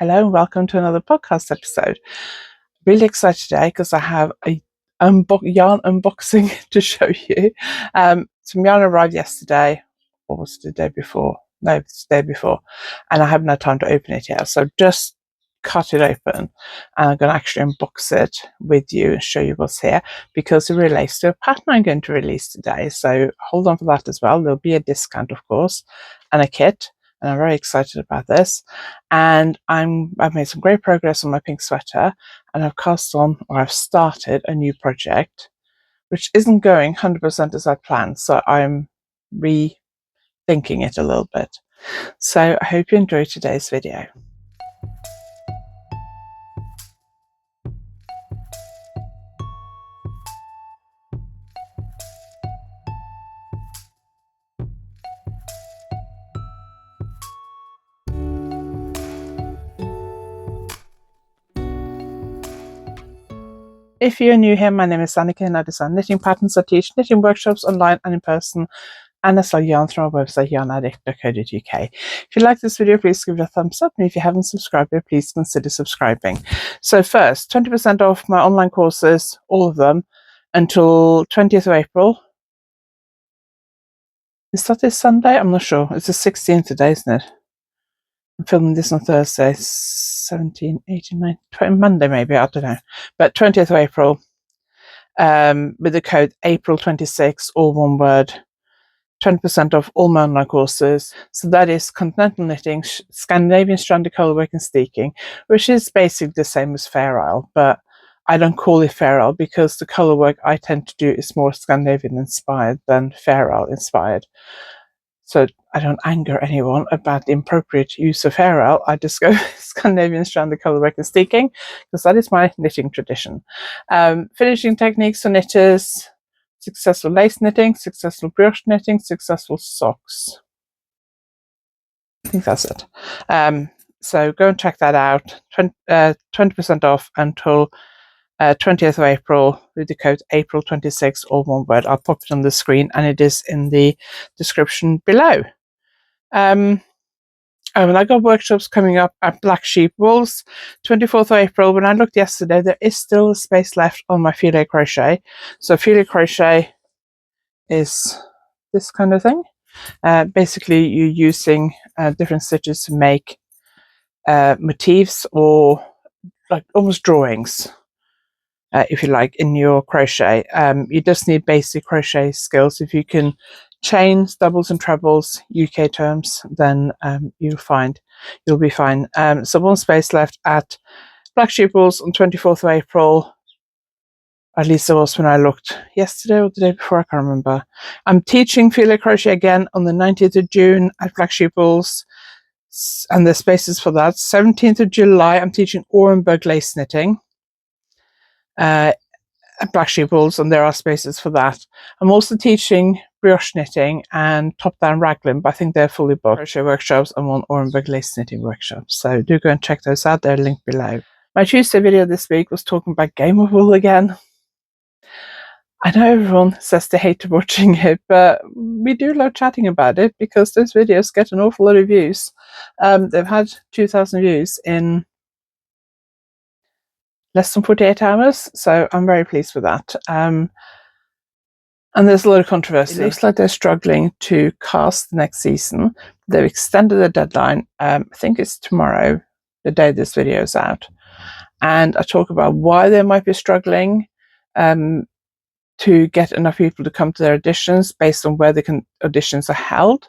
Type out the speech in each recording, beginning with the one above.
Hello and welcome to another podcast episode. Really excited today because I have a yarn unboxing to show you. Some yarn arrived yesterday, or was it the day before? No, it's the day before, and I haven't had time to open it yet. So just cut it open, and I'm going to actually unbox it with you and show you what's here because it relates to a pattern I'm going to release today. So hold on for that as well. There'll be a discount, of course, and a kit. And I'm very excited about this. And I've made some great progress on my pink sweater, and I've started a new project, which isn't going 100% as I planned. So I'm rethinking it a little bit. So I hope you enjoy today's video. If you're new here, my name is Anniken. I design knitting patterns. I teach knitting workshops online and in person, and I sell yarn through my website, YarnAddict.co.uk. If you like this video, please give it a thumbs up, and if you haven't subscribed yet, please consider subscribing. So first, 20% off my online courses, all of them, until 20th of April. Is that this Sunday? I'm not sure. It's the 16th today, isn't it? I'm filming this on Thursday, 17, 18, 19, 20, Monday maybe, I don't know. But 20th of April, with the code April26, all one word, 20% off all my online courses. So that is continental knitting, Scandinavian stranded colorwork and steeking, which is basically the same as Fair Isle, but I don't call it Fair Isle because the colorwork I tend to do is more Scandinavian inspired than Fair Isle inspired. So I don't anger anyone about the appropriate use of Fair Isle. I just go Scandinavian stranded colorwork and steeking because that is my knitting tradition. Finishing techniques for knitters, successful lace knitting, successful brioche knitting, successful socks. I think that's it. So go and check that out. 20% off until 20th of April with the code April26, all one word. I'll pop it on the screen and it is in the description below. And I got workshops coming up at Black Sheep Wools, 24th of April. When I looked yesterday, there is still a space left on my filet crochet. So filet crochet is this kind of thing. Basically, you're using different stitches to make motifs or like almost drawings. If you like, in your crochet. You just need basic crochet skills. If you can chains, doubles and trebles, UK terms, then you'll be fine. So one space left at Black Sheep Wools on 24th of April. At least it was when I looked yesterday or the day before, I can't remember. I'm teaching filet crochet again on the 19th of June at Black Sheep Wools, and there's spaces for that. 17th of July, I'm teaching Orenburg lace knitting at Black Sheep Wools, and there are spaces for that. I'm also teaching brioche knitting and top-down raglan, but I think they're fully booked. Crochet workshops and one Orenburg lace knitting workshop. So do go and check those out. They're linked below. My Tuesday video this week was talking about Game of Wool again. I know everyone says they hate watching it, but we do love chatting about it because those videos get an awful lot of views. They've had 2,000 views in less than 48 hours, so I'm very pleased with that. And there's a lot of controversy. It looks like they're struggling to cast the next season. They've extended the deadline. I think it's tomorrow, the day this video is out. And I talk about why they might be struggling to get enough people to come to their auditions based on where the auditions are held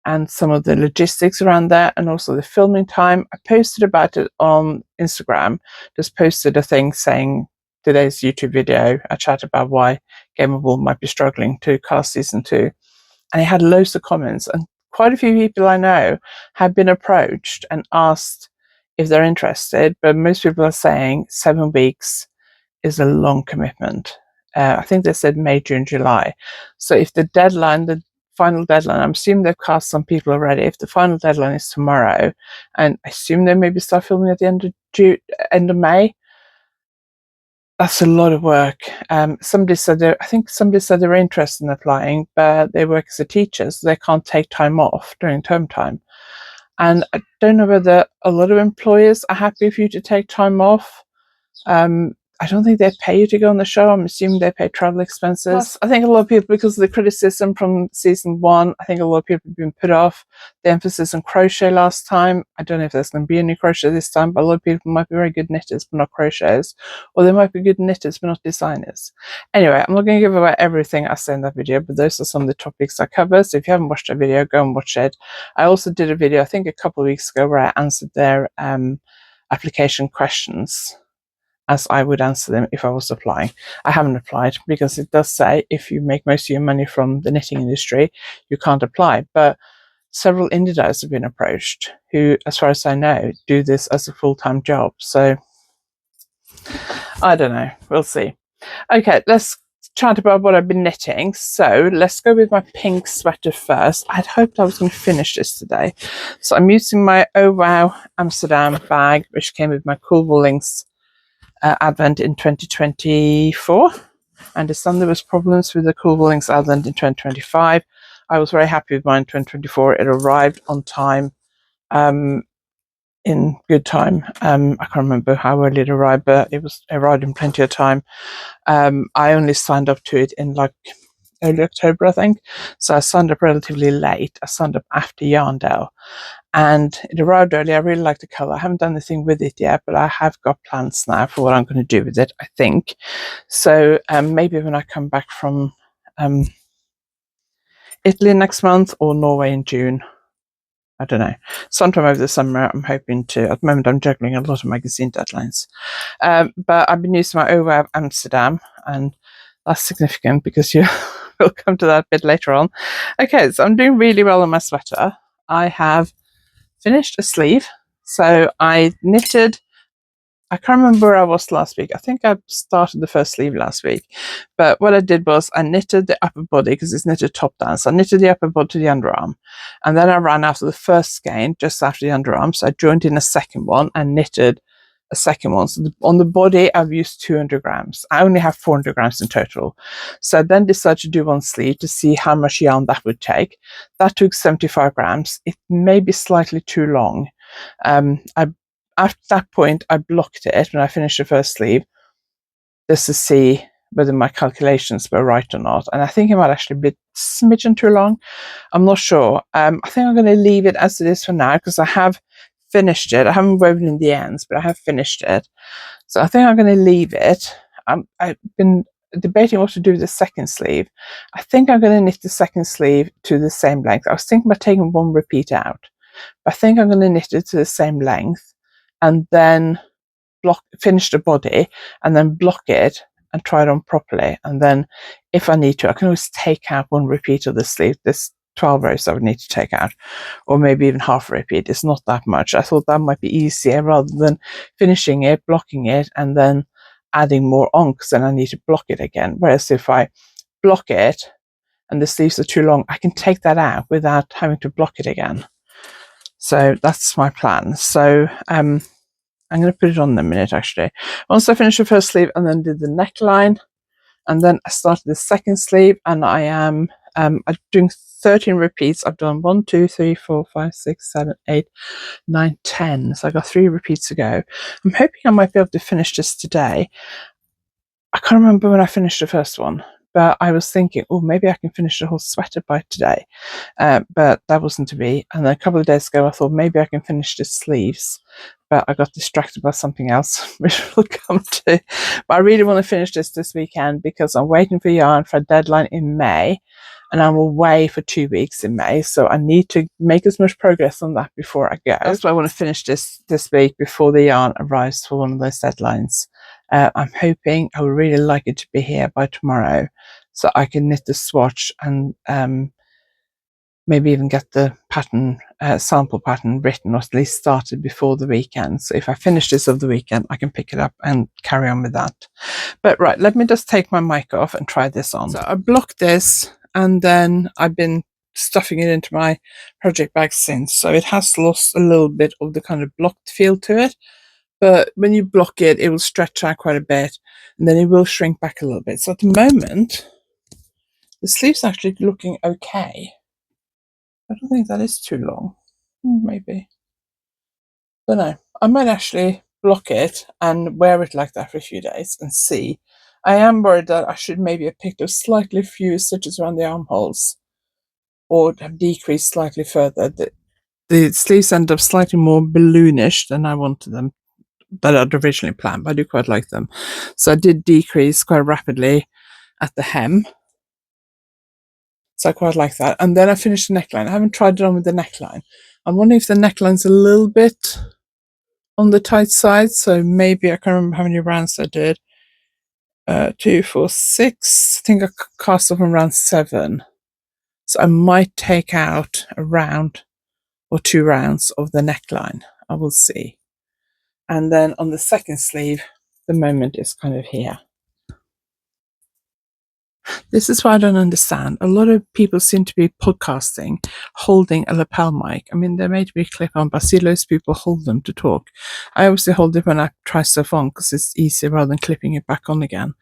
and some of the logistics around that, and also the filming time. I posted about it on Instagram, just posted a thing saying today's YouTube video. I chat about why Game of Wool might be struggling to cast season 2. And it had loads of comments, and quite a few people I know have been approached and asked if they're interested, but most people are saying 7 weeks is a long commitment. I think they said May, June, July. So if the final deadline, I'm assuming they've cast some people already. If the final deadline is tomorrow, and I assume they maybe start filming at the end of May, that's a lot of work. Somebody said they were interested in applying, but they work as a teacher, so they can't take time off during term time. And I don't know whether a lot of employers are happy for you to take time off. I don't think they pay you to go on the show. I'm assuming they pay travel expenses. Plus, I think a lot of people, because of the criticism from season 1, I think a lot of people have been put off the emphasis on crochet last time. I don't know if there's going to be any crochet this time, but a lot of people might be very good knitters but not crocheters, or they might be good knitters but not designers. Anyway, I'm not going to give away everything I say in that video, but those are some of the topics I cover. So if you haven't watched that video, go and watch it. I also did a video, I think a couple of weeks ago, where I answered their application questions as I would answer them if I was applying. I haven't applied because it does say if you make most of your money from the knitting industry, you can't apply. But several indie dyers have been approached who, as far as I know, do this as a full-time job. So I don't know. We'll see. Okay, let's chat about what I've been knitting. So let's go with my pink sweater first. I'd hoped I was going to finish this today. So I'm using my Oh Wow Amsterdam bag, which came with my Cool Woolings Advent in 2024. I understand there was problems with the Cool Woolings Advent in 2025. I was very happy with mine in 2024. It arrived on time, in good time. I can't remember how early it arrived, but it arrived in plenty of time. I only signed up to it in like early October, I think. So I signed up relatively late. I signed up after YarnAddict, and it arrived early. I really like the colour. I haven't done anything with it yet, but I have got plans now for what I'm going to do with it, I think. So maybe when I come back from Italy next month, or Norway in June, I don't know. Sometime over the summer, I'm hoping to. At the moment, I'm juggling a lot of magazine deadlines. But I've been using my Oh Wow Amsterdam, and that's significant because we'll come to that a bit later on. Okay, so I'm doing really well on my sweater. I have finished a sleeve. So I knitted, I can't remember where I was last week. I think I started the first sleeve last week. But what I did was I knitted the upper body because it's knitted top down. So I knitted the upper body to the underarm. And then I ran after the first skein, just after the underarm. So I joined in a second one and knitted a second one. So on the body, I've used 200 grams. I only have 400 grams in total. So I then decided to do one sleeve to see how much yarn that would take. That took 75 grams. It may be slightly too long. After that point, I blocked it when I finished the first sleeve just to see whether my calculations were right or not. And I think it might actually be a smidgen too long. I'm not sure. I think I'm going to leave it as it is for now because I have finished it. I haven't woven in the ends, but I have finished it. So I think I'm going to leave it. I've been debating what to do with the second sleeve. I think I'm going to knit the second sleeve to the same length. I was thinking about taking one repeat out, but I think I'm going to knit it to the same length and then finish the body and then block it and try it on properly. And then if I need to, I can always take out one repeat of the sleeve. There's 12 rows I would need to take out, or maybe even half a repeat. It's not that much. I thought that might be easier rather than finishing it, blocking it, and then adding more on, because then I need to block it again. Whereas if I block it and the sleeves are too long, I can take that out without having to block it again. So that's my plan. So I'm going to put it on in a minute, actually. Once I finished the first sleeve and then did the neckline, and then I started the second sleeve, and I am I'm doing 13 repeats. I've done 1, 2, 3, 4, 5, 6, 7, 8, 9, 10. So I got 3 repeats to go. I'm hoping I might be able to finish this today. I can't remember when I finished the first one, but I was thinking, oh, maybe I can finish the whole sweater by today. But that wasn't to be. And then a couple of days ago, I thought maybe I can finish the sleeves, but I got distracted by something else, which we'll come to. But I really want to finish this weekend because I'm waiting for yarn for a deadline in May, and I'm away for 2 weeks in May. So I need to make as much progress on that before I go. That's why I want to finish this week before the yarn arrives for one of those deadlines. I'm hoping, I would really like it to be here by tomorrow so I can knit the swatch and maybe even get the pattern, sample pattern written, or at least started before the weekend. So if I finish this over the weekend, I can pick it up and carry on with that. But right, let me just take my mic off and try this on. So I blocked this, and then I've been stuffing it into my project bag since. So it has lost a little bit of the kind of blocked feel to it. But when you block it, it will stretch out quite a bit, and then it will shrink back a little bit. So at the moment, the sleeve's actually looking okay. I don't think that is too long. Maybe. Don't know. I might actually block it and wear it like that for a few days and see. I am worried that I should maybe have picked up slightly fewer stitches around the armholes or have decreased slightly further. The sleeves end up slightly more balloonish than I wanted them, that I'd originally planned, but I do quite like them. So I did decrease quite rapidly at the hem. So I quite like that. And then I finished the neckline. I haven't tried it on with the neckline. I'm wondering if the neckline's a little bit on the tight side. So maybe I can't remember how many rounds I did. 2, 4, 6. I think I cast off around 7. So I might take out a round or 2 rounds of the neckline. I will see. And then on the second sleeve, the moment is kind of here. This is what I don't understand. A lot of people seem to be podcasting holding a lapel mic. I mean, they're made to be clip on, but I see loads of people hold them to talk. I obviously hold it when I try stuff on because it's easier rather than clipping it back on again.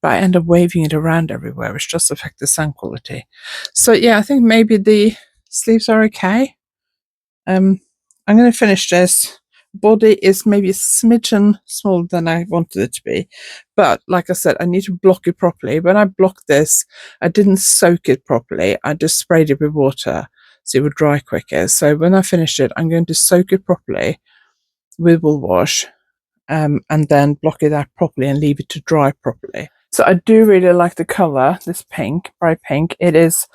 But I end up waving it around everywhere, which just affects the sound quality. So yeah, I think maybe the sleeves are okay. I'm going to finish this. Body is maybe a smidgen smaller than I wanted it to be, but like I said, I need to block it properly. When I blocked this, I didn't soak it properly. I just sprayed it with water so it would dry quicker. So when I finish it, I'm going to soak it properly with wool wash, and then block it out properly and leave it to dry properly. So I do really like the color, this pink, bright pink. It is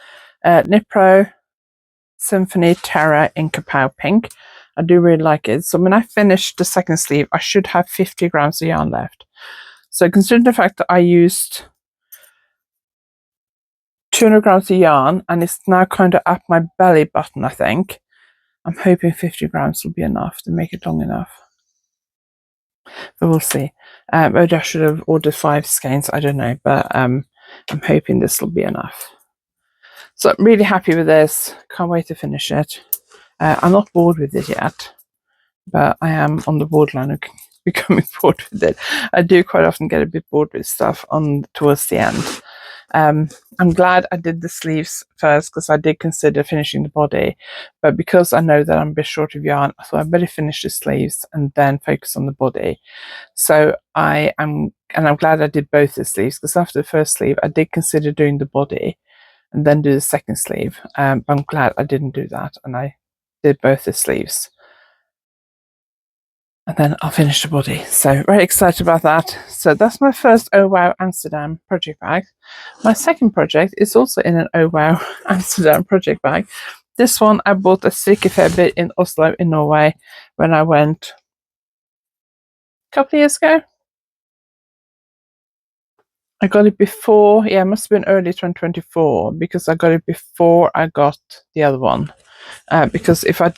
Nipro Symphony Terra in Kapow Pink. I do really like it. So when I finish the second sleeve, I should have 50 grams of yarn left. So considering the fact that I used 200 grams of yarn and it's now kind of up my belly button, I think, I'm hoping 50 grams will be enough to make it long enough. But we'll see. Maybe I should have ordered 5 skeins, I don't know, but I'm hoping this will be enough. So I'm really happy with this. Can't wait to finish it. I'm not bored with it yet, but I am on the borderline of becoming bored with it. I do quite often get a bit bored with stuff towards the end. I'm glad I did the sleeves first because I did consider finishing the body, but because I know that I'm a bit short of yarn, I thought I'd better finish the sleeves and then focus on the body. So I'm glad I did both the sleeves because after the first sleeve, I did consider doing the body and then do the second sleeve. But I'm glad I didn't do that and I did both the sleeves. And then I'll finish the body. So very excited about that. So that's my first Oh Wow Amsterdam project bag. My second project is also in an Oh Wow Amsterdam project bag. This one I bought a sticky fair bit in Oslo in Norway when I went a couple of years ago. I got it before, it must have been early 2024 because I got it before I got the other one. Because if I'd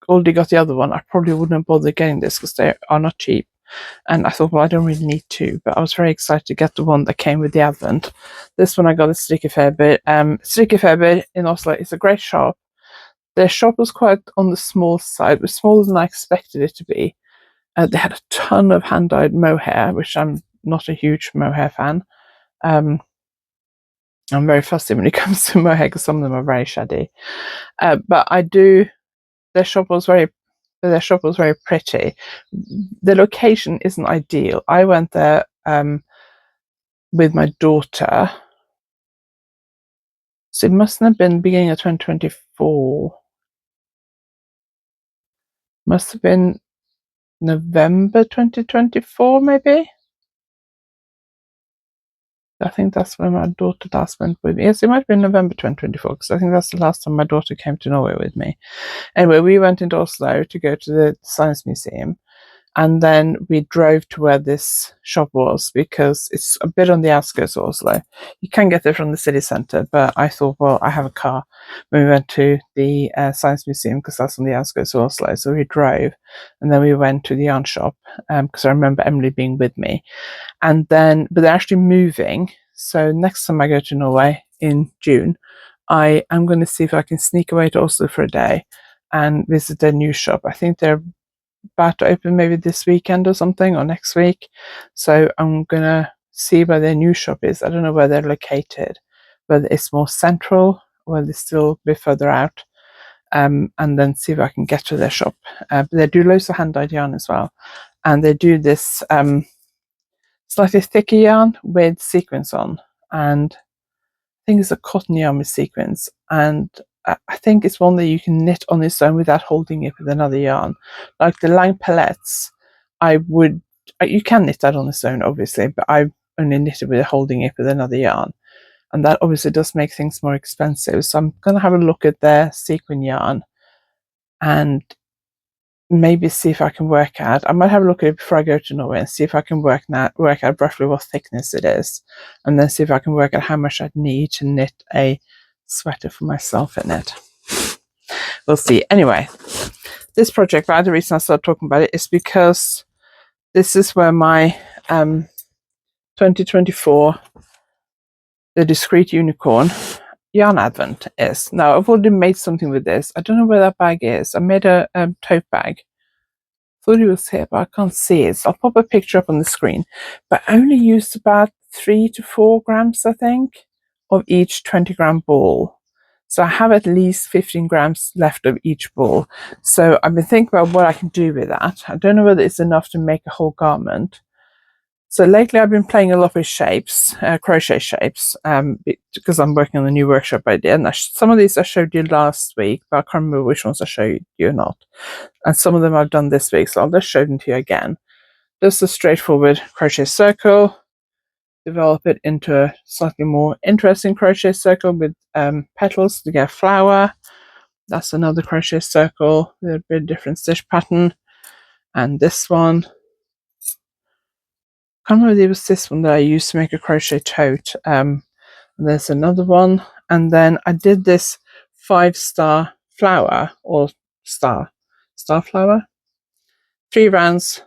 already got the other one, I probably wouldn't bother getting this because they are not cheap. And I thought, well, I don't really need to, but I was very excited to get the one that came with the Advent. This one I got a Sticky Fair Bit. Sticky Fair Bit in Oslo is a great shop. Their shop was quite on the small side. It was smaller than I expected it to be. They had a ton of hand-dyed mohair, which I'm not a huge mohair fan. I'm very fussy when it comes to mohair because some of them are very shady. But I do. Their shop was very pretty. The location isn't ideal. I went there with my daughter, so it mustn't have been beginning of 2024. Must have been November 2024, maybe. I think that's when my daughter last went with me. Yes, it might have been November 2024 because I think that's the last time my daughter came to Norway with me. Anyway, we went into Oslo to go to the Science Museum. And then we drove to where this shop was because it's a bit on the outskirts of Oslo. You can get there from the city centre, but I thought, well, I have a car. When we went to the Science Museum because that's on the outskirts of Oslo. So we drove and then we went to the yarn shop because I remember Emily being with me. And then, but they're actually moving. So next time I go to Norway in June, I am going to see if I can sneak away to Oslo for a day and visit their new shop. I think they're about to open maybe this weekend or something or next week, so I'm gonna see where their new shop is. I don't know where they're located, whether it's more central or whether it's still a bit further out, and then see if I can get to their shop. But they do loads of hand-dyed yarn as well, and they do this slightly thicker yarn with sequins on, and I think it's a cotton yarn with sequins, and I think it's one that you can knit on its own without holding it with another yarn. Like the Lang palettes, you can knit that on its own, obviously, but I only knit it with holding it with another yarn. And that obviously does make things more expensive. So I'm going to have a look at their sequin yarn and maybe see if I can work out. I might have a look at it before I go to Norway and see if I can work out roughly what thickness it is, and then see if I can work out how much I'd need to knit a sweater for myself in it. We'll see. Anyway, this project, the reason I started talking about it is because this is where my 2024 The Discreet Unicorn yarn advent is. Now, I've already made something with this. I don't know where that bag is. I made a tote bag. Thought it was here, but I can't see it. So I'll pop a picture up on the screen. But I only used about 3 to 4 grams, I think, of each 20-gram ball. So I have at least 15 grams left of each ball. So I've been thinking about what I can do with that. I don't know whether it's enough to make a whole garment. So lately I've been playing a lot with shapes, crochet shapes, because I'm working on a new workshop idea. And some of these I showed you last week, but I can't remember which ones I showed you or not. And some of them I've done this week, so I'll just show them to you again. Just a straightforward crochet circle, develop it into a slightly more interesting crochet circle with petals to get a flower. That's another crochet circle with a bit different stitch pattern. And this one, I can't remember if it was this one that I used to make a crochet tote. There's another one, and then I did this 5-star flower, or star flower, 3 rounds,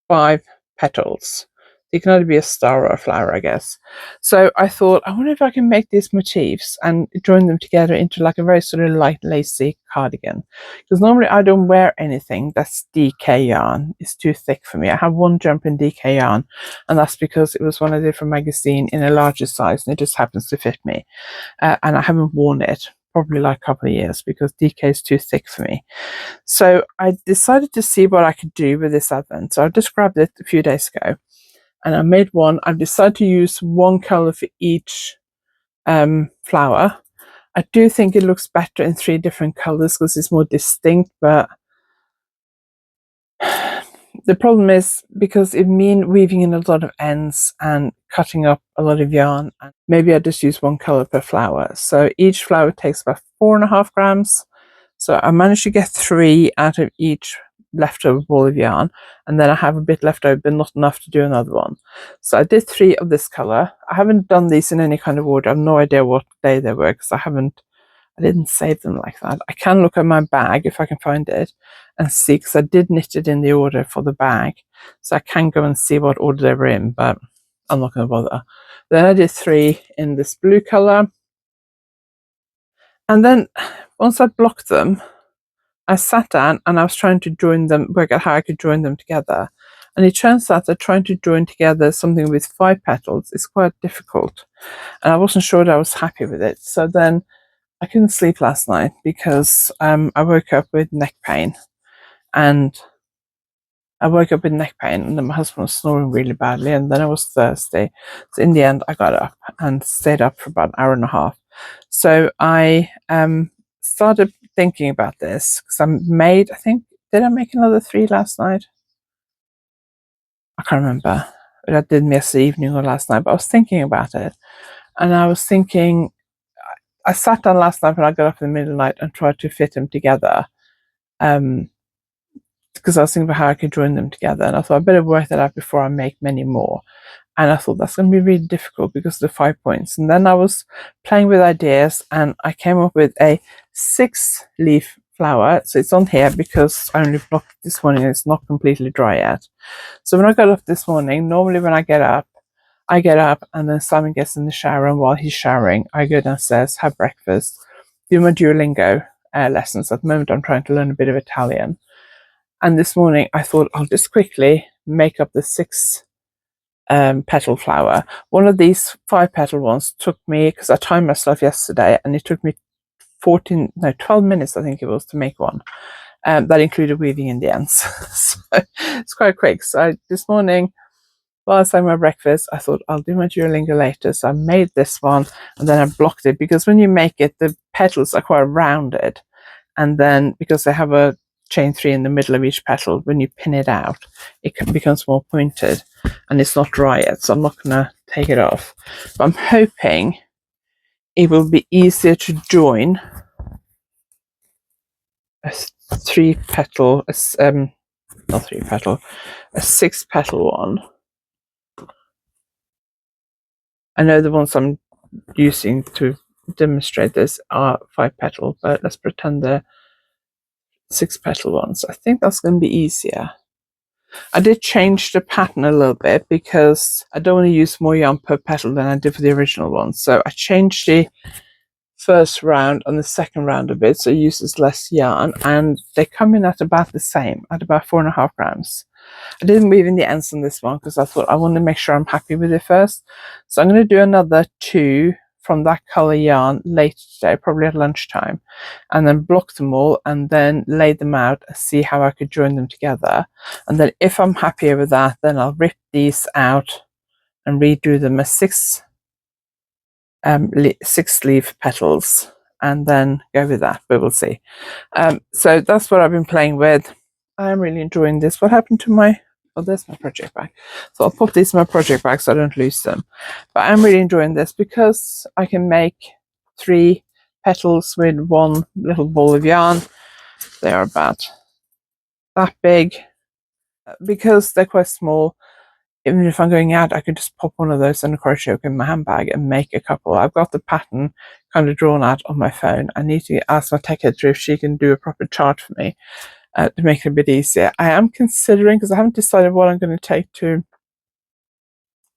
5 petals. You can either be a star or a flower, I guess. So I thought, I wonder if I can make these motifs and join them together into like a very sort of light, lacy cardigan. Because normally I don't wear anything that's DK yarn. It's too thick for me. I have one jumper in DK yarn, and that's because it was one I did for a magazine in a larger size, and it just happens to fit me. And I haven't worn it probably like a couple of years because DK is too thick for me. So I decided to see what I could do with this advent. So I just grabbed it a few days ago, and I made one. I've decided to use one color for each flower. I do think it looks better in 3 different colors because it's more distinct, but the problem is because it means weaving in a lot of ends and cutting up a lot of yarn. And maybe I just use one color per flower. So each flower takes about 4.5 grams. So I managed to get 3 out of each leftover ball of yarn, and then I have a bit left over, but not enough to do another one. So I did 3 of this color. I haven't done these in any kind of order. I have no idea what day they were because I didn't save them like that. I can look at my bag if I can find it and see, because I did knit it in the order for the bag. So I can go and see what order they were in, but I'm not going to bother. Then I did 3 in this blue color. And then once I blocked them, I sat down and I was trying to join them, work out how I could join them together. And it turns out that trying to join together something with 5 petals is quite difficult. And I wasn't sure that I was happy with it. So then I couldn't sleep last night because I woke up with neck pain. And then my husband was snoring really badly, and then I was thirsty. So in the end, I got up and stayed up for about an hour and a half. So I started thinking about this because did I make another 3 last night? I can't remember. I did them yesterday evening or last night, but I was thinking about it. And I was thinking, I sat down last night when I got up in the middle of the night and tried to fit them together. Because I was thinking about how I could join them together, and I thought I better work that out before I make many more. And I thought that's going to be really difficult because of the 5 points. And then I was playing with ideas, and I came up with a 6-leaf flower. So it's on here because I only blocked it this morning and it's not completely dry yet. So when I got up this morning, normally when I get up and then Simon gets in the shower, and while he's showering, I go downstairs, have breakfast, do my Duolingo lessons. At the moment, I'm trying to learn a bit of Italian. And this morning I thought I'll just quickly make up the 6 petal flower. One of these 5 petal ones took me, because I timed myself yesterday, and it took me 12 minutes I think it was to make one. That included weaving in the ends. So it's quite quick. So this morning, while I was having my breakfast, I thought I'll do my Duolingo later. So I made this one and then I blocked it, because when you make it, the petals are quite rounded. And then because they have a chain 3 in the middle of each petal, when you pin it out, it becomes more pointed, and it's not dry yet. So I'm not going to take it off. But I'm hoping it will be easier to join a 3-petal, a 6-petal one. I know the ones I'm using to demonstrate this are 5-petal, but let's pretend they're 6-petal ones. I think that's going to be easier. I did change the pattern a little bit because I don't want to use more yarn per petal than I did for the original one. So I changed the first round and the second round a bit, so it uses less yarn, and they come in at about the same, at about 4.5 grams. I didn't weave in the ends on this one because I thought I want to make sure I'm happy with it first. So I'm going to do another 2 from that color yarn later today, probably at lunchtime, and then block them all and then lay them out and see how I could join them together. And then if I'm happier with that, then I'll rip these out and redo them as 6 leaf petals and then go with that, but we'll see. So that's what I've been playing with. I'm really enjoying this. What happened to my... Oh, there's my project bag. So I'll pop these in my project bag so I don't lose them. But I'm really enjoying this because I can make 3 petals with 1 little ball of yarn. They are about that big. Because they're quite small, even if I'm going out, I could just pop one of those in a crochet hook in my handbag and make a couple. I've got the pattern kind of drawn out on my phone. I need to ask my tech editor if she can do a proper chart for me to make it a bit easier. I am considering, because I haven't decided what I'm going to take to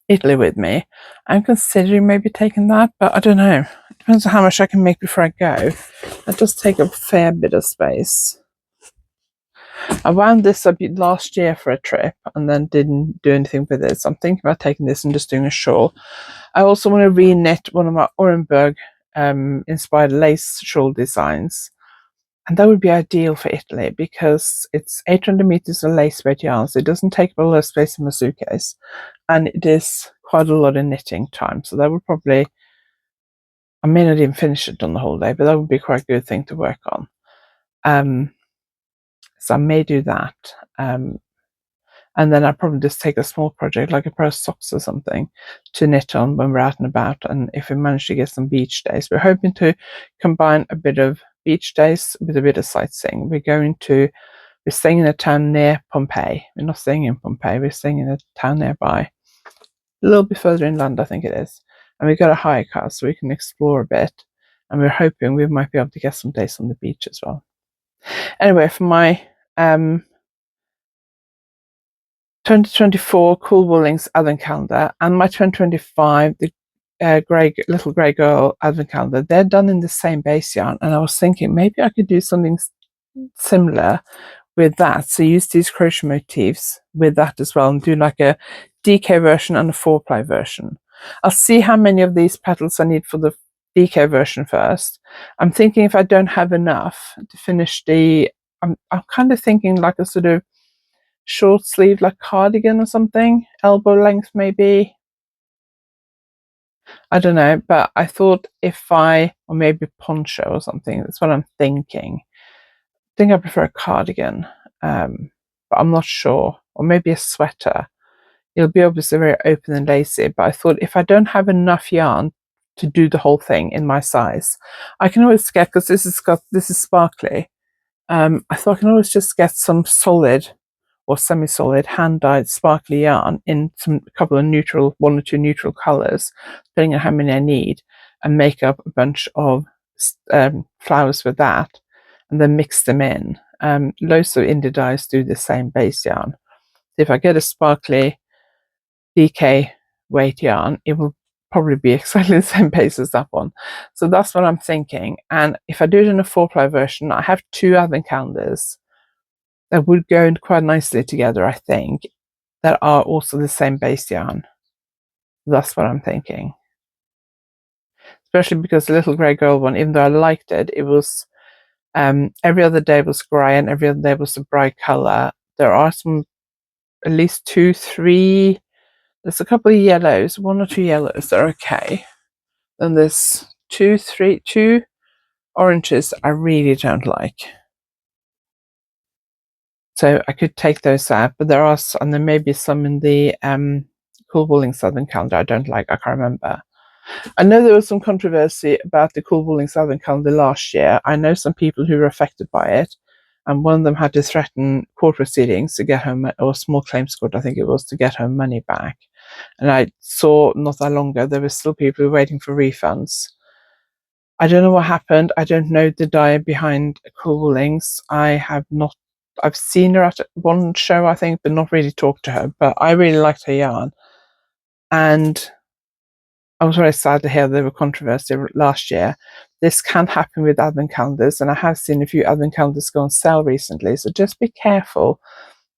Italy with me. I'm considering maybe taking that, but I don't know. It depends on how much I can make before I go. That does take a fair bit of space. I wound this up last year for a trip and then didn't do anything with it. So I'm thinking about taking this and just doing a shawl. I also want to re-knit one of my Orenburg inspired lace shawl designs. And that would be ideal for Italy because it's 800 meters of lace weight yarn, so it doesn't take up a lot of space in my suitcase. And it is quite a lot of knitting time. So that would probably, I may not even finish it on the whole day, but that would be quite a good thing to work on. So I may do that. And then I'll probably just take a small project, like a pair of socks or something, to knit on when we're out and about. And if we manage to get some beach days, we're hoping to combine a bit of beach days with a bit of sightseeing. We're staying in a town near Pompeii. We're not staying in Pompeii, we're staying in a town nearby. A little bit further inland, I think it is. And we've got a hire car so we can explore a bit. And we're hoping we might be able to get some days on the beach as well. Anyway, for my 2024 Cool Woolings Advent Calendar and my 2025 the Little Grey Girl Advent Calendar, they're done in the same base yarn, and I was thinking maybe I could do something similar with that. So use these crochet motifs with that as well and do like a DK version and a 4-ply version. I'll see how many of these petals I need for the DK version first. I'm thinking if I don't have enough to finish I'm kind of thinking like a sort of short sleeve, like cardigan or something, elbow length maybe. I don't know, but I thought or maybe poncho or something. That's what I'm thinking. I think I prefer a cardigan, but I'm not sure. Or maybe a sweater. It'll be obviously very open and lacy, but I thought if I don't have enough yarn to do the whole thing in my size, I can always get, because this is sparkly. I thought I can always just get some solid or semi-solid hand-dyed sparkly yarn in a couple of 1 or 2 neutral colors, depending on how many I need, and make up a bunch of flowers with that, and then mix them in. Loads of indie dyes do the same base yarn. If I get a sparkly DK weight yarn, it will probably be exactly the same base as that one. So that's what I'm thinking. And if I do it in a 4-ply version, I have 2 advent calendars that would go in quite nicely together, I think, that are also the same base yarn. That's what I'm thinking. especially because the little grey girl one, even though I liked it, it was every other day was grey and every other day was a bright colour. There are some, at least 2, 3. There's a couple of yellows, 1 or 2 yellows that are okay. And there's 2 oranges I really don't like. So I could take those out, but there are, and there may be some in the Cool Wooling Southern Calendar I don't like. I can't remember. I know there was some controversy about the Cool Wooling Southern Calendar last year. I know some people who were affected by it, and one of them had to threaten court proceedings to get her, or small claims court, I think it was, to get her money back. And I saw not that long ago there were still people waiting for refunds. I don't know what happened. I don't know the dye behind Cool Woolings. I've seen her at one show, I think, but not really talked to her. But I really liked her yarn. And I was very sad to hear there were controversy last year. This can happen with advent calendars, and I have seen a few advent calendars go on sale recently. So just be careful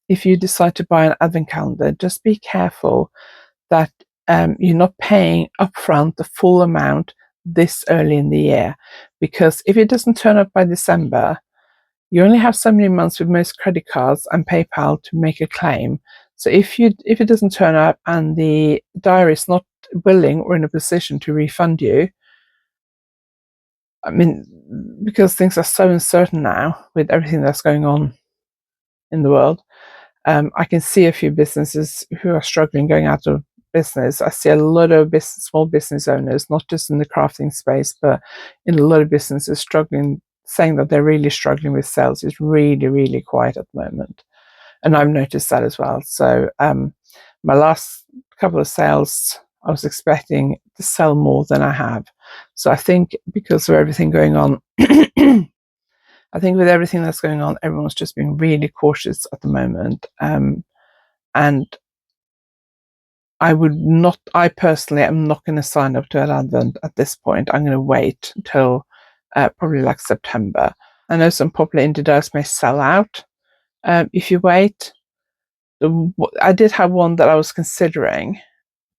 if you decide to buy an advent calendar. Just be careful that you're not paying upfront the full amount this early in the year, because if it doesn't turn up by December, you only have so many months with most credit cards and PayPal to make a claim. So if it doesn't turn up and the diary is not willing or in a position to refund you, I mean, because things are so uncertain now with everything that's going on in the world, I can see a few businesses who are struggling going out of business. I see a lot of small business owners, not just in the crafting space, but in a lot of businesses struggling, saying that they're really struggling with sales. It's really, really quiet at the moment. And I've noticed that as well. So my last couple of sales, I was expecting to sell more than I have. So I think because of everything going on, I think with everything that's going on, everyone's just being really cautious at the moment. And I personally am not going to sign up to an advent at this point. I'm going to wait until probably like September. I know some popular indie dyes may sell out if you wait. I did have one that I was considering,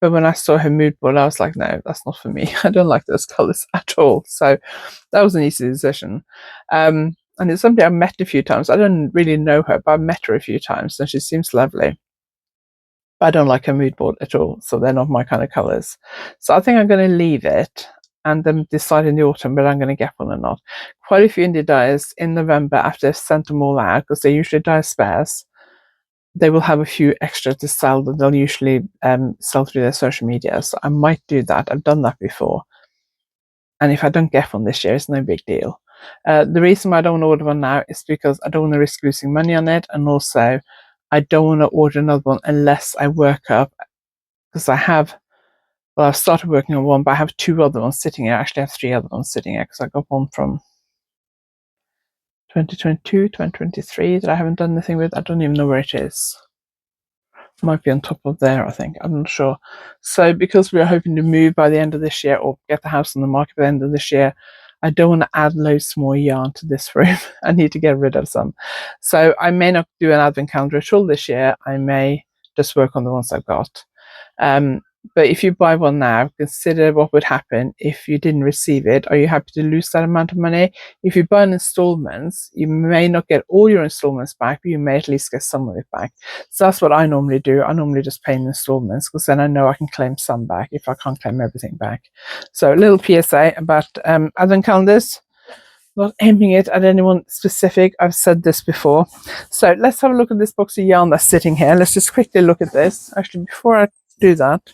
but when I saw her mood board, I was like, no, that's not for me. I don't like those colours at all. So that was an easy decision. And it's somebody I've met a few times. I don't really know her, but I've met her a few times and she seems lovely. But I don't like her mood board at all. So they're not my kind of colours. So I think I'm going to leave it and then decide in the autumn whether I'm going to get one or not. Quite a few indie dyers in November, after they've sent them all out, because they usually dye spares, they will have a few extra to sell that they'll usually sell through their social media. So I might do that. I've done that before. And if I don't get one this year, it's no big deal. The reason why I don't want to order one now is because I don't want to risk losing money on it. And also, I don't want to order another one unless I work up, because I've started working on one, but I have 2 other ones sitting here. I actually have 3 other ones sitting here because I got one from 2022, 2023 that I haven't done anything with. I don't even know where it is. Might be on top of there, I think. I'm not sure. So because we are hoping to move by the end of this year or get the house on the market by the end of this year, I don't want to add loads more yarn to this room. I need to get rid of some. So I may not do an advent calendar at all this year. I may just work on the ones I've got. But if you buy one now, consider what would happen if you didn't receive it. Are you happy to lose that amount of money? If you buy in installments, you may not get all your installments back, but you may at least get some of it back. So that's what I normally do. I normally just pay in installments because then I know I can claim some back if I can't claim everything back. So a little PSA about advent calendars. Not aiming it at anyone specific. I've said this before. So let's have a look at this box of yarn that's sitting here. Let's just quickly look at this. Actually, before I do that,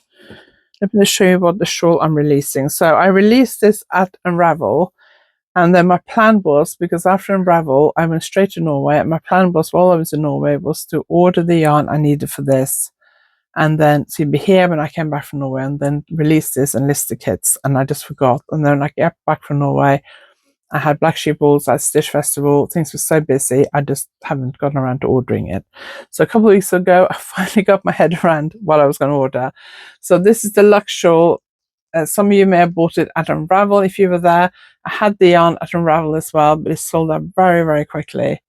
let me show you what the shawl I'm releasing. So I released this at Unravel, and then my plan was, because after Unravel I went straight to Norway, and my plan was while I was in Norway was to order the yarn I needed for this, and then so you'd be here when I came back from Norway, and then release this and list the kits, and I just forgot. And then I get back from Norway, I had Black Sheep Balls at Stitch Festival. Things were so busy, I just haven't gotten around to ordering it. So a couple of weeks ago, I finally got my head around what I was going to order. So this is the Luxe shawl. Some of you may have bought it at Unravel if you were there. I had the yarn at Unravel as well, but it sold out very, very quickly. I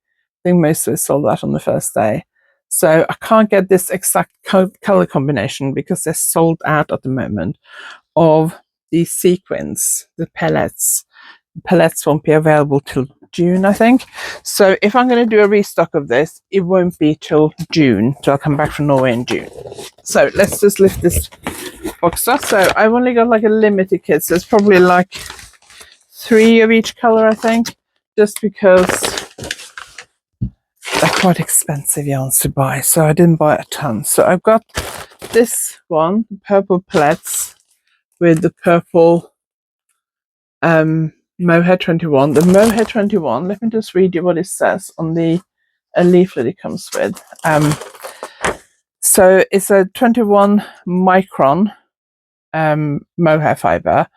think most of it sold out on the first day. So I can't get this exact color combination because they're sold out at the moment of these sequins, the pellets. Pellets won't be available till June, I think. So if I'm going to do a restock of this, it won't be till June, till I come back from Norway in June. So let's just lift this box off. So I've only got like a limited kit, so it's probably like 3 of each color, I think, just because they're quite expensive yarns to buy, so I didn't buy a ton. So I've got this one, purple pellets with the purple mohair 21. The mohair 21, let me just read you what it says on the leaflet it comes with. So it's a 21 micron mohair fiber.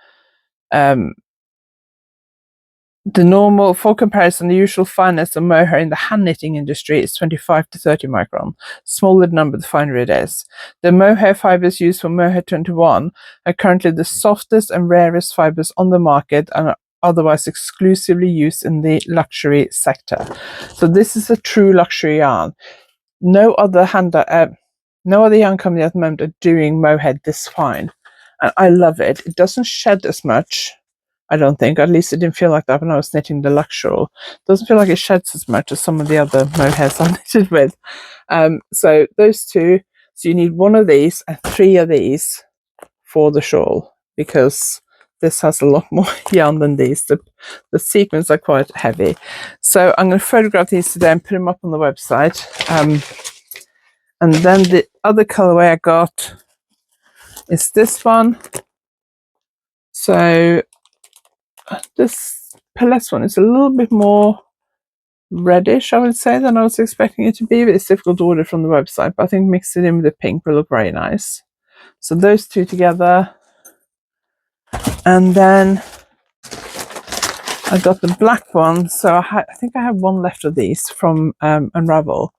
The normal, for comparison, the usual fineness of mohair in the hand knitting industry is 25 to 30 micron. Smaller the number, the finer it is. The mohair fibers used for mohair 21 are currently the softest and rarest fibers on the market and are otherwise exclusively used in the luxury sector. So this is a true luxury yarn. No other yarn company at the moment are doing mohair this fine. And I love it. It doesn't shed as much, I don't think. At least it didn't feel like that when I was knitting the Luxural. It doesn't feel like it sheds as much as some of the other mohairs I knitted with. So those two. So you need 1 of these and 3 of these for the shawl, because this has a lot more yarn than these. The sequins are quite heavy. So I'm going to photograph these today and put them up on the website. And then the other colorway I got is this one. So this pellets one is a little bit more reddish, I would say, than I was expecting it to be, but it's difficult to order from the website. But I think mixed it in with the pink will look very nice. So those two together. And then I got the black one. So I think I have 1 left of these from Unravel.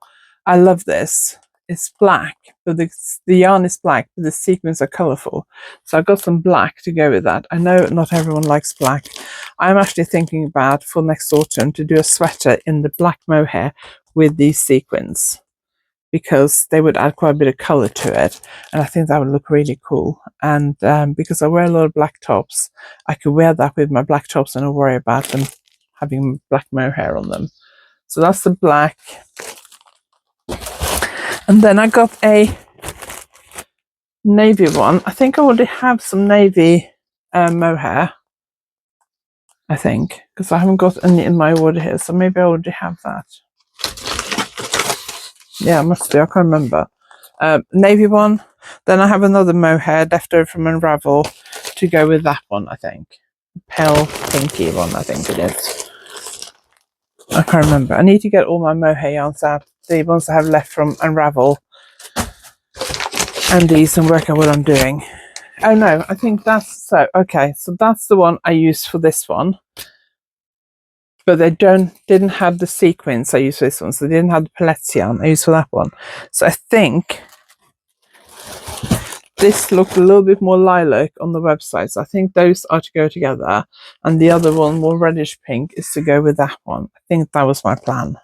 I love this. It's black, but the yarn is black, but the sequins are colourful. So I got some black to go with that. I know not everyone likes black. I'm actually thinking about, for next autumn, to do a sweater in the black mohair with these sequins, because they would add quite a bit of colour to it, and I think that would look really cool. And because I wear a lot of black tops, I could wear that with my black tops and not worry about them having black mohair on them. So that's the black. And then I got a navy one. I think I already have some navy mohair, I think, because I haven't got any in my order here, so maybe I already have that. Yeah, I must do. I can't remember. Navy one. Then I have another mohair left over from Unravel to go with that one, I think. Pale pinky one, I think it is. I can't remember. I need to get all my mohair yarns out, the ones I have left from Unravel and these, and work out what I'm doing. Oh no, I think that's so. Okay, so that's the one I used for this one, but they didn't have the sequins I used for this one, so they didn't have the pellets yarn I used for that one. So I think this looked a little bit more lilac on the website, so I think those are to go together, and the other one, more reddish pink, is to go with that one. I think that was my plan.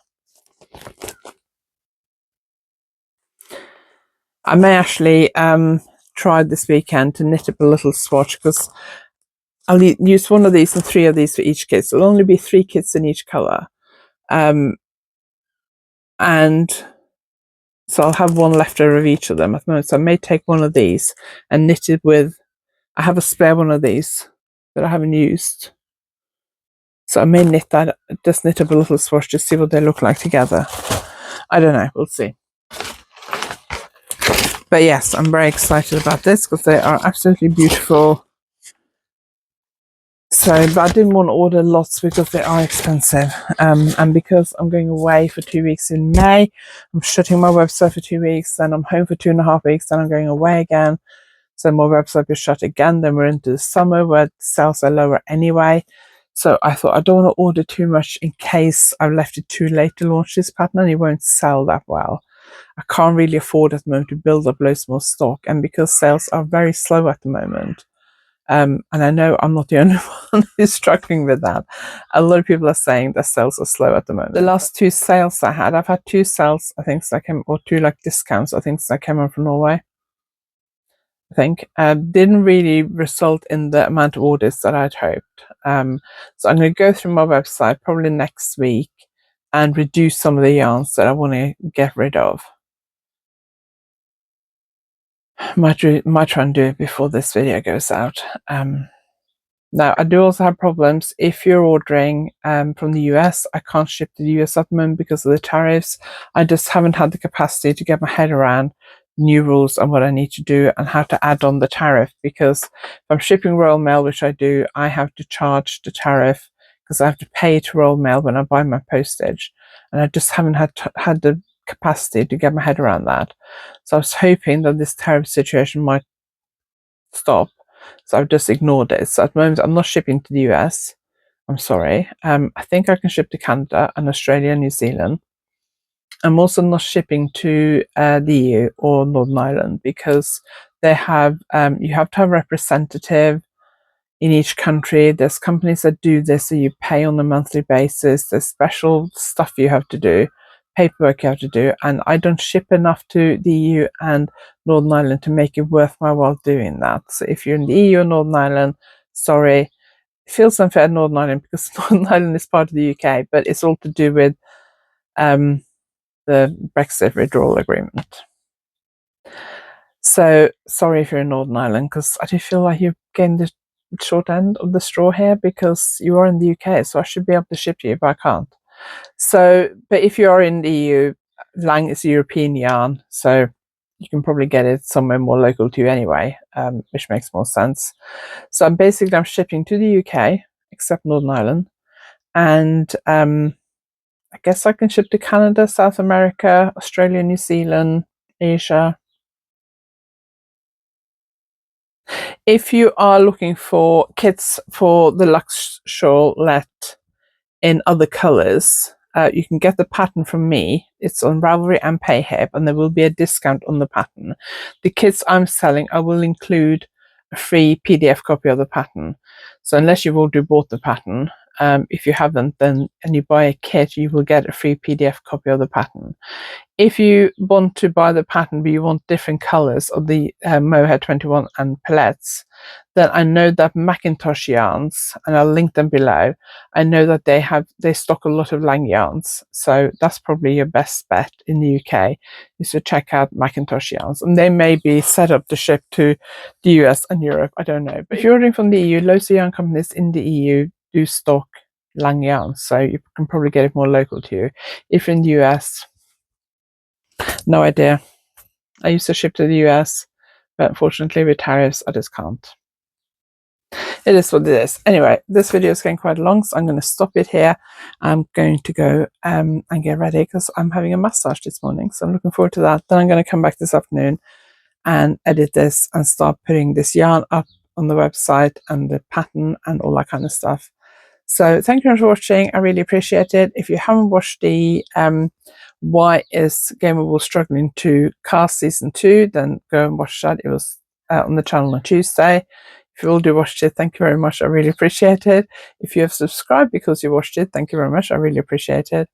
I may actually try this weekend to knit up a little swatch, because I'll use 1 of these and 3 of these for each kit. So there'll only be 3 kits in each colour. And so I'll have 1 left over of each of them at the moment. So I may take 1 of these and knit it with, I have a spare 1 of these that I haven't used. So I may knit that, just knit up a little swatch to see what they look like together. I don't know, we'll see. But yes, I'm very excited about this because they are absolutely beautiful. So, but I didn't want to order lots because they are expensive. And because I'm going away for 2 weeks in May, I'm shutting my website for 2 weeks, then I'm home for 2.5 weeks, then I'm going away again. So my website will shut again. Then we're into the summer where sales are lower anyway. So I thought I don't want to order too much in case I've left it too late to launch this pattern and it won't sell that well. I can't really afford at the moment to build up loads more stock, and because sales are very slow at the moment, and I know I'm not the only one who's struggling with that. A lot of people are saying that sales are slow at the moment. The last 2 sales I had, I've had 2 sales, I think, or 2 like discounts, I think, that came on from Norway. I think. Didn't really result in the amount of orders that I'd hoped. So I'm going to go through my website probably next week and reduce some of the yarns that I want to get rid of. Might try and do it before this video goes out. Now, I do also have problems. If you're ordering from the US, I can't ship to the US at the moment because of the tariffs. I just haven't had the capacity to get my head around new rules and what I need to do and how to add on the tariff, because if I'm shipping Royal Mail, which I do, I have to charge the tariff because I have to pay to Royal Mail when I buy my postage, and I just haven't had the capacity to get my head around that. So I was hoping that this tariff situation might stop, so I've just ignored it. So at the moment I'm not shipping to the US. I'm sorry. I think I can ship to Canada and Australia and New Zealand. I'm also not shipping to the EU or Northern Ireland because they have you have to have a representative in each country. There's companies that do this, so you pay on a monthly basis. There's special stuff you have to do, paperwork you have to do, and I don't ship enough to the EU and Northern Ireland to make it worth my while doing that. So if you're in the EU or Northern Ireland, sorry, it feels unfair in Northern Ireland because Northern Ireland is part of the UK, but it's all to do with the Brexit withdrawal agreement. So sorry if you're in Northern Ireland, because I do feel like you're getting the short end of the straw here because you are in the UK, so I should be able to ship to you, but I can't. So, but if you are in the EU, Lang is a European yarn, so you can probably get it somewhere more local to you anyway, which makes more sense. So I'm shipping to the UK, except Northern Ireland, and I guess I can ship to Canada, South America, Australia, New Zealand, Asia. If you are looking for kits for the Luxe Shawlette in other colours, you can get the pattern from me. It's on Ravelry and Payhip, and there will be a discount on the pattern. The kits I'm selling, I will include a free PDF copy of the pattern. So unless you've already bought the pattern, if you haven't, then and you buy a kit, you will get a free PDF copy of the pattern. If you want to buy the pattern but you want different colours of the Mohair 21 and palettes, then I know that Macintosh yarns, and I'll link them below, I know that they stock a lot of Lang yarns, so that's probably your best bet in the UK, is to check out Macintosh yarns, and they may be set up to ship to the US and Europe, I don't know. But if you're ordering from the EU, loads of yarn companies in the EU do stock Lang yarns, so you can probably get it more local to you. If you're in the US, no idea. I used to ship to the US, but unfortunately with tariffs, I just can't. It is what it is. Anyway, this video is getting quite long, so I'm going to stop it here. I'm going to go and get ready because I'm having a massage this morning, so I'm looking forward to that. Then I'm going to come back this afternoon and edit this and start putting this yarn up on the website and the pattern and all that kind of stuff. So thank you very much for watching. I really appreciate it. If you haven't watched the Why is Gameable Struggling to Cast Season 2, then go and watch that. It was on the channel on Tuesday. If you already watched it, thank you very much. I really appreciate it. If you have subscribed because you watched it, thank you very much. I really appreciate it.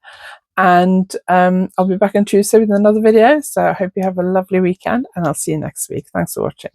And I'll be back on Tuesday with another video. So I hope you have a lovely weekend, and I'll see you next week. Thanks for watching.